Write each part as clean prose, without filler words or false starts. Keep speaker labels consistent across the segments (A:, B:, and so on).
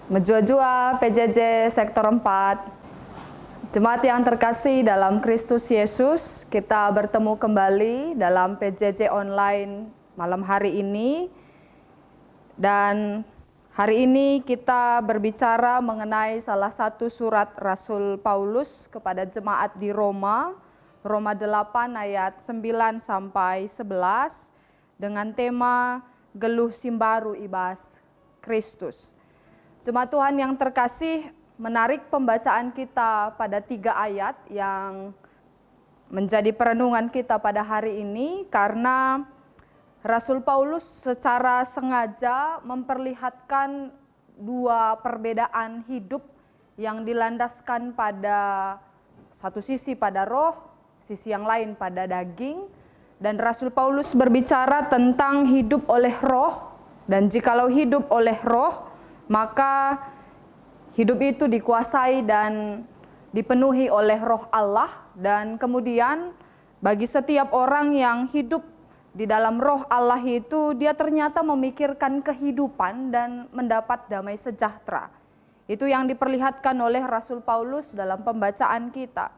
A: Mejua-jua PJJ Sektor 4, Jemaat yang terkasih dalam Kristus Yesus, kita bertemu kembali dalam PJJ online malam hari ini. Dan hari ini kita berbicara mengenai salah satu surat Rasul Paulus kepada jemaat di Roma, Roma 8 ayat 9 sampai 11 dengan tema Geluh Simbaru Ibas Kristus. Jemaat Tuhan yang terkasih, menarik pembacaan kita pada 3 ayat yang menjadi perenungan kita pada hari ini karena Rasul Paulus secara sengaja memperlihatkan dua perbedaan hidup yang dilandaskan pada satu sisi pada roh, sisi yang lain pada daging. Dan Rasul Paulus berbicara tentang hidup oleh roh, dan jikalau hidup oleh roh, maka hidup itu dikuasai dan dipenuhi oleh roh Allah. Dan kemudian bagi setiap orang yang hidup di dalam roh Allah itu, dia ternyata memikirkan kehidupan dan mendapat damai sejahtera. Itu yang diperlihatkan oleh Rasul Paulus dalam pembacaan kita.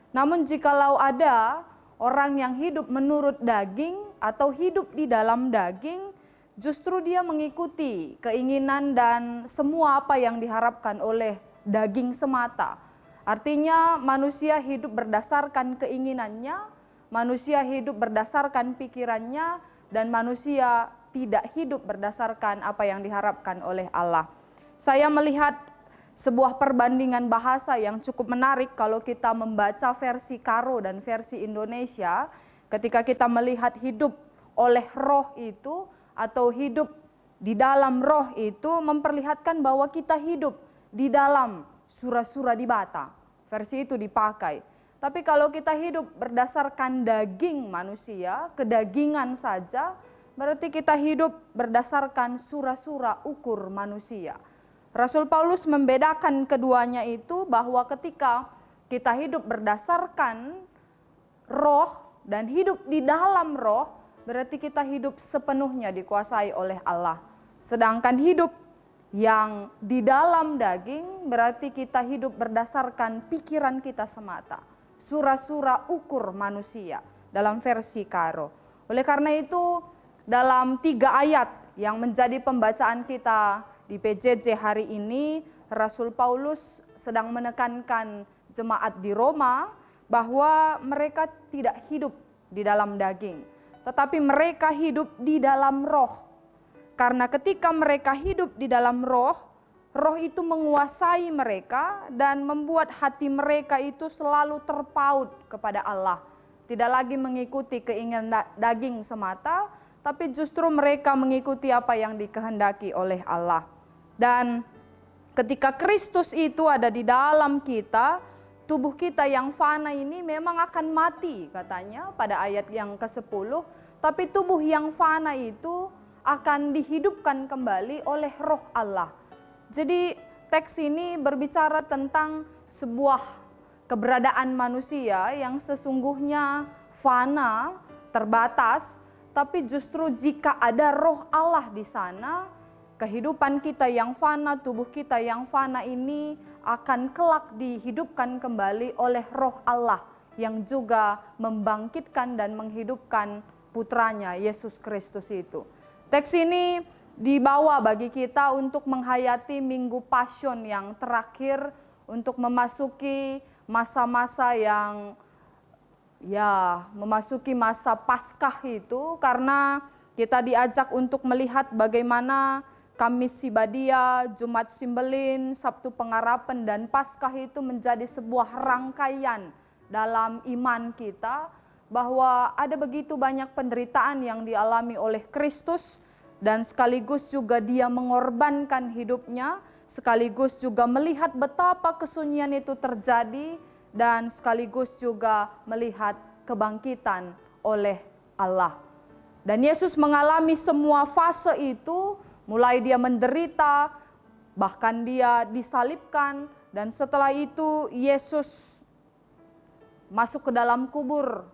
A: Namun jikalau ada orang yang hidup menurut daging atau hidup di dalam daging, justru dia mengikuti keinginan dan semua apa yang diharapkan oleh daging semata. Artinya manusia hidup berdasarkan keinginannya, manusia hidup berdasarkan pikirannya, dan manusia tidak hidup berdasarkan apa yang diharapkan oleh Allah. Saya melihat sebuah perbandingan bahasa yang cukup menarik kalau kita membaca versi Karo dan versi Indonesia. Ketika kita melihat hidup oleh roh itu, atau hidup di dalam roh itu memperlihatkan bahwa kita hidup di dalam sura-sura di bata. Versi itu dipakai. Tapi kalau kita hidup berdasarkan daging manusia, kedagingan saja, berarti kita hidup berdasarkan sura-sura ukur manusia. Rasul Paulus membedakan keduanya itu bahwa ketika kita hidup berdasarkan roh dan hidup di dalam roh, berarti kita hidup sepenuhnya dikuasai oleh Allah. Sedangkan hidup yang di dalam daging berarti kita hidup berdasarkan pikiran kita semata. Sura-sura ukur manusia dalam versi Karo. Oleh karena itu dalam 3 ayat yang menjadi pembacaan kita di PJJ hari ini, Rasul Paulus sedang menekankan jemaat di Roma bahwa mereka tidak hidup di dalam daging, tetapi mereka hidup di dalam roh. Karena ketika mereka hidup di dalam roh, roh itu menguasai mereka dan membuat hati mereka itu selalu terpaut kepada Allah. Tidak lagi mengikuti keinginan daging semata, tapi justru mereka mengikuti apa yang dikehendaki oleh Allah. Dan ketika Kristus itu ada di dalam kita, tubuh kita yang fana ini memang akan mati katanya pada ayat yang ke-10. Tapi tubuh yang fana itu akan dihidupkan kembali oleh roh Allah. Jadi teks ini berbicara tentang sebuah keberadaan manusia yang sesungguhnya fana, terbatas. Tapi justru jika ada roh Allah di sana, kehidupan kita yang fana, tubuh kita yang fana ini akan kelak dihidupkan kembali oleh roh Allah yang juga membangkitkan dan menghidupkan putranya Yesus Kristus itu. Teks ini dibawa bagi kita untuk menghayati Minggu Passion yang terakhir, untuk memasuki masa-masa yang memasuki masa Paskah itu, karena kita diajak untuk melihat bagaimana Kamis Sibadia, Jumat Simbelin, Sabtu Pengharapan, dan Paskah itu menjadi sebuah rangkaian dalam iman kita, bahwa ada begitu banyak penderitaan yang dialami oleh Kristus, dan sekaligus juga dia mengorbankan hidupnya, sekaligus juga melihat betapa kesunyian itu terjadi, dan sekaligus juga melihat kebangkitan oleh Allah. Dan Yesus mengalami semua fase itu, mulai dia menderita, bahkan dia disalibkan, dan setelah itu Yesus masuk ke dalam kubur,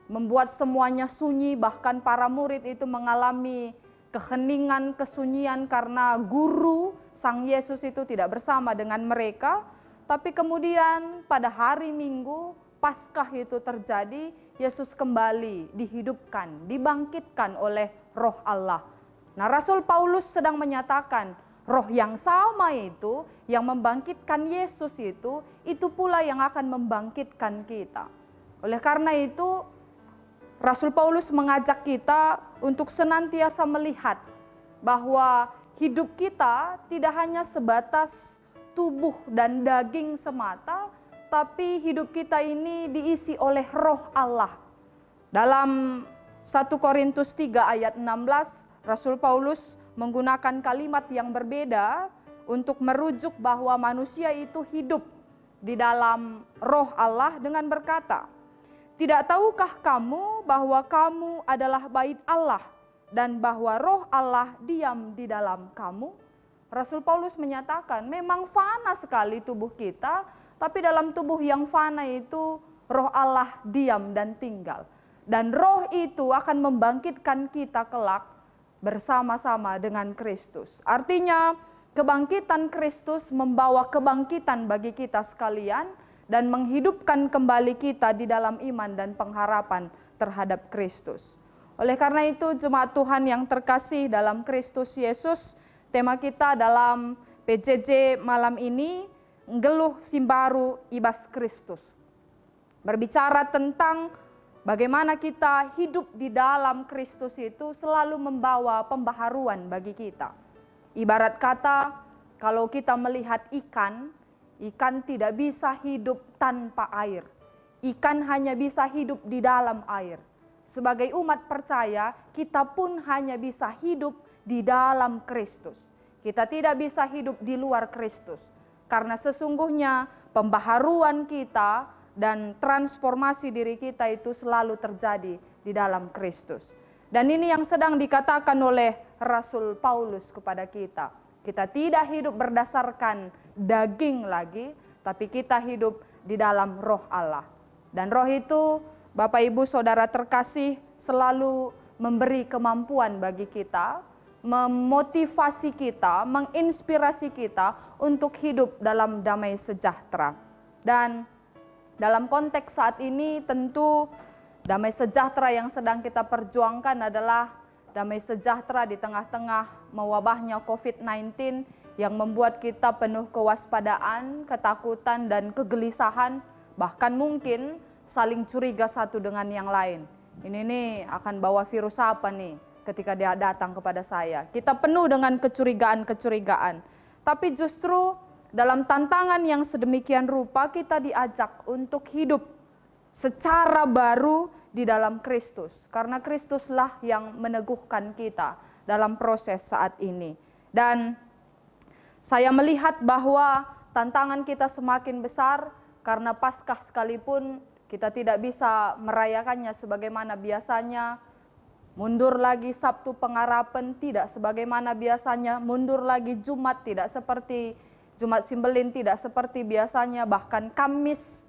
A: membuat semuanya sunyi, bahkan para murid itu mengalami keheningan, kesunyian karena guru Sang Yesus itu tidak bersama dengan mereka, tapi kemudian pada hari Minggu Paskah itu terjadi, Yesus kembali dihidupkan, dibangkitkan oleh Roh Allah. Nah, Rasul Paulus sedang menyatakan, roh yang sama itu, yang membangkitkan Yesus itu pula yang akan membangkitkan kita. Oleh karena itu, Rasul Paulus mengajak kita untuk senantiasa melihat bahwa hidup kita tidak hanya sebatas tubuh dan daging semata, tapi hidup kita ini diisi oleh Roh Allah. Dalam 1 Korintus 3 ayat 16, Rasul Paulus menggunakan kalimat yang berbeda untuk merujuk bahwa manusia itu hidup di dalam Roh Allah dengan berkata, "Tidak tahukah kamu bahwa kamu adalah bait Allah dan bahwa Roh Allah diam di dalam kamu?" Rasul Paulus menyatakan memang fana sekali tubuh kita, tapi dalam tubuh yang fana itu Roh Allah diam dan tinggal. Dan Roh itu akan membangkitkan kita kelak bersama-sama dengan Kristus. Artinya kebangkitan Kristus membawa kebangkitan bagi kita sekalian dan menghidupkan kembali kita di dalam iman dan pengharapan terhadap Kristus. Oleh karena itu, jemaat Tuhan yang terkasih dalam Kristus Yesus, tema kita dalam PJJ malam ini, Nggeluh Simbaru Ibas Kristus. Berbicara tentang bagaimana kita hidup di dalam Kristus itu selalu membawa pembaharuan bagi kita. Ibarat kata, kalau kita melihat ikan tidak bisa hidup tanpa air. Ikan hanya bisa hidup di dalam air. Sebagai umat percaya, kita pun hanya bisa hidup di dalam Kristus. Kita tidak bisa hidup di luar Kristus. Karena sesungguhnya pembaharuan kita dan transformasi diri kita itu selalu terjadi di dalam Kristus. Dan ini yang sedang dikatakan oleh Rasul Paulus kepada kita. Kita tidak hidup berdasarkan daging lagi, tapi kita hidup di dalam Roh Allah. Dan Roh itu, Bapak Ibu Saudara terkasih, selalu memberi kemampuan bagi kita, memotivasi kita, menginspirasi kita untuk hidup dalam damai sejahtera. Dan dalam konteks saat ini tentu damai sejahtera yang sedang kita perjuangkan adalah damai sejahtera di tengah-tengah mewabahnya COVID-19 yang membuat kita penuh kewaspadaan, ketakutan, dan kegelisahan, bahkan mungkin saling curiga satu dengan yang lain. Ini nih akan bawa virus apa nih ketika dia datang kepada saya. Kita penuh dengan kecurigaan-kecurigaan. Tapi justru dalam tantangan yang sedemikian rupa kita diajak untuk hidup secara baru di dalam Kristus. Karena Kristuslah yang meneguhkan kita dalam proses saat ini. Dan saya melihat bahwa tantangan kita semakin besar karena Paskah sekalipun kita tidak bisa merayakannya sebagaimana biasanya. Mundur lagi Sabtu Pengharapan tidak sebagaimana biasanya, mundur lagi Jumat tidak seperti Jumat Simbelin, tidak seperti biasanya, bahkan Kamis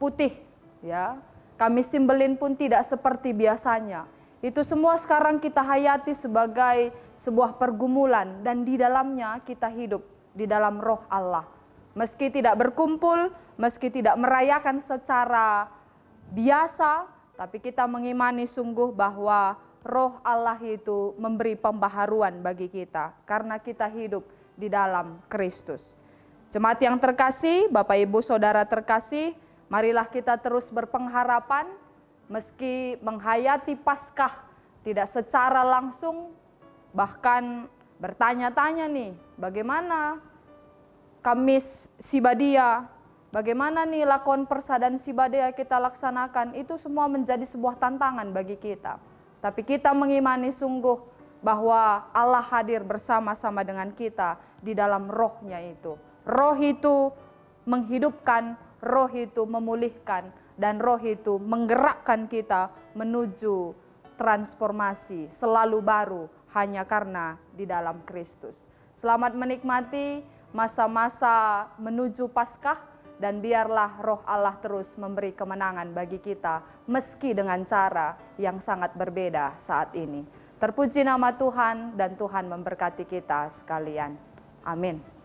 A: Putih ya. Kamis Simbelin pun tidak seperti biasanya. Itu semua sekarang kita hayati sebagai sebuah pergumulan dan di dalamnya kita hidup di dalam Roh Allah. Meski tidak berkumpul, meski tidak merayakan secara biasa, tapi kita mengimani sungguh bahwa Roh Allah itu memberi pembaharuan bagi kita karena kita hidup di dalam Kristus. Jemaat yang terkasih, Bapak Ibu Saudara terkasih, marilah kita terus berpengharapan meski menghayati Paskah tidak secara langsung, bahkan bertanya-tanya nih, bagaimana Kamis Sibadia, bagaimana nih lakon Persadan Sibadia kita laksanakan, itu semua menjadi sebuah tantangan bagi kita. Tapi kita mengimani sungguh bahwa Allah hadir bersama-sama dengan kita di dalam Roh-Nya itu. Roh itu menghidupkan, Roh itu memulihkan, dan Roh itu menggerakkan kita menuju transformasi selalu baru hanya karena di dalam Kristus. Selamat menikmati masa-masa menuju Paskah. Dan biarlah Roh Allah terus memberi kemenangan bagi kita meski dengan cara yang sangat berbeda saat ini. Terpuji nama Tuhan dan Tuhan memberkati kita sekalian. Amin.